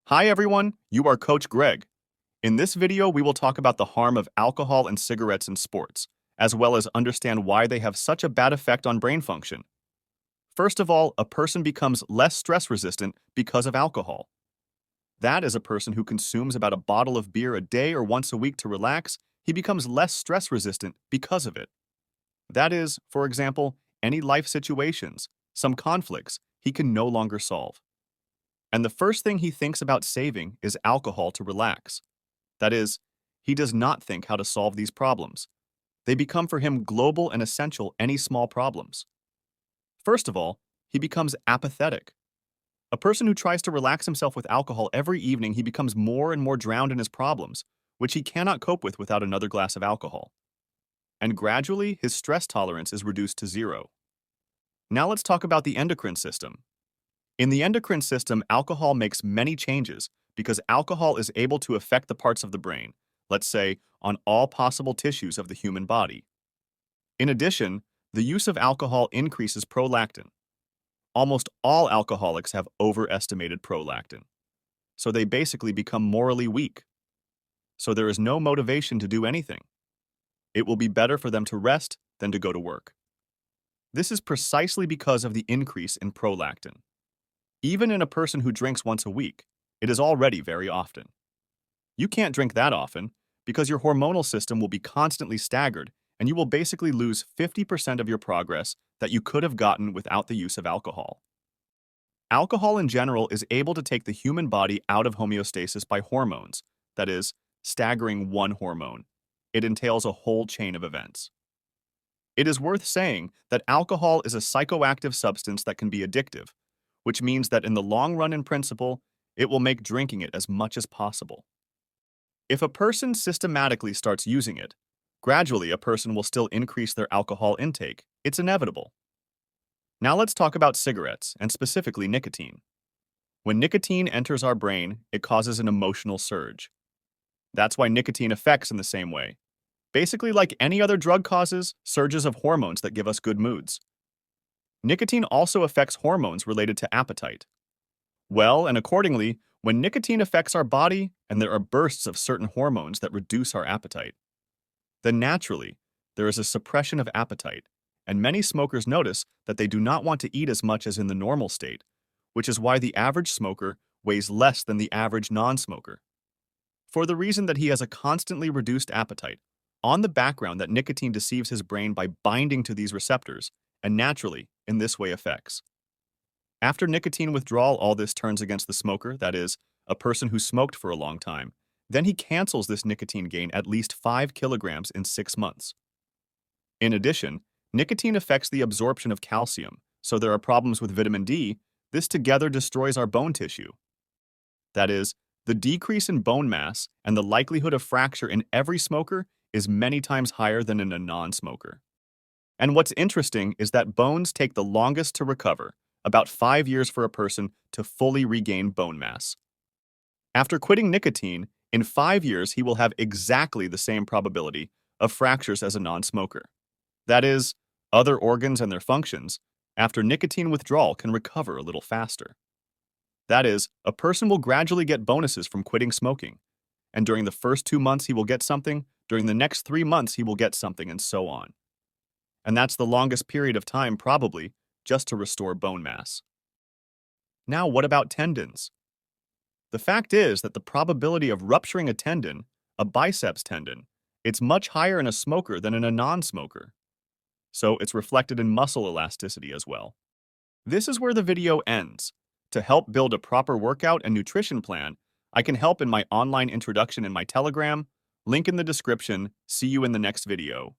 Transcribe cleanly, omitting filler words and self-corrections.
Hi everyone, you are Coach Greg. In this video, we will talk about the harm of alcohol and cigarettes in sports, as well as understand why they have such a bad effect on brain function. First of all, a person becomes less stress resistant because of alcohol. That is a person who consumes about a bottle of beer a day or once a week to relax, he becomes less stress resistant because of it. That is, for example, any life situations, some conflicts, he can no longer solve. And the first thing he thinks about saving is alcohol to relax. That is, he does not think how to solve these problems. They become for him global and essential any small problems. First of all, he becomes apathetic. A person who tries to relax himself with alcohol every evening, he becomes more and more drowned in his problems, which he cannot cope with without another glass of alcohol. And gradually, his stress tolerance is reduced to zero. Now let's talk about the endocrine system. In the endocrine system, alcohol makes many changes because alcohol is able to affect the parts of the brain, let's say, on all possible tissues of the human body. In addition, the use of alcohol increases prolactin. Almost all alcoholics have overestimated prolactin, so they basically become morally weak. So there is no motivation to do anything. It will be better for them to rest than to go to work. This is precisely because of the increase in prolactin. Even in a person who drinks once a week, it is already very often. You can't drink that often because your hormonal system will be constantly staggered and you will basically lose 50% of your progress that you could have gotten without the use of alcohol. Alcohol in general is able to take the human body out of homeostasis by hormones, that is, staggering one hormone. It entails a whole chain of events. It is worth saying that alcohol is a psychoactive substance that can be addictive, which means that in the long run, in principle, it will make drinking it as much as possible. If a person systematically starts using it, gradually a person will still increase their alcohol intake. It's inevitable. Now let's talk about cigarettes, and specifically nicotine. When nicotine enters our brain, it causes an emotional surge. That's why nicotine affects in the same way. Basically, like any other drug causes surges of hormones that give us good moods. Nicotine also affects hormones related to appetite. Well, and accordingly, when nicotine affects our body and there are bursts of certain hormones that reduce our appetite, then naturally, there is a suppression of appetite, and many smokers notice that they do not want to eat as much as in the normal state, which is why the average smoker weighs less than the average non-smoker. For the reason that he has a constantly reduced appetite, on the background that nicotine deceives his brain by binding to these receptors, and naturally, in this way affects. After nicotine withdrawal, all this turns against the smoker, that is, a person who smoked for a long time. Then he cancels this nicotine gain at least 5 kilograms in 6 months. In addition, nicotine affects the absorption of calcium, so there are problems with vitamin D. This together destroys our bone tissue. That is, the decrease in bone mass and the likelihood of fracture in every smoker is many times higher than in a non-smoker. And what's interesting is that bones take the longest to recover, about 5 years for a person to fully regain bone mass. After quitting nicotine, in 5 years he will have exactly the same probability of fractures as a non-smoker. That is, other organs and their functions, after nicotine withdrawal, can recover a little faster. That is, a person will gradually get bonuses from quitting smoking, and during the first 2 months he will get something, during the next 3 months he will get something, and so on. And that's the longest period of time, probably, just to restore bone mass. Now, what about tendons? The fact is that the probability of rupturing a tendon, a biceps tendon, it's much higher in a smoker than in a non-smoker. So it's reflected in muscle elasticity as well. This is where the video ends. To help build a proper workout and nutrition plan, I can help in my online introduction in my Telegram, link in the description. See you in the next video.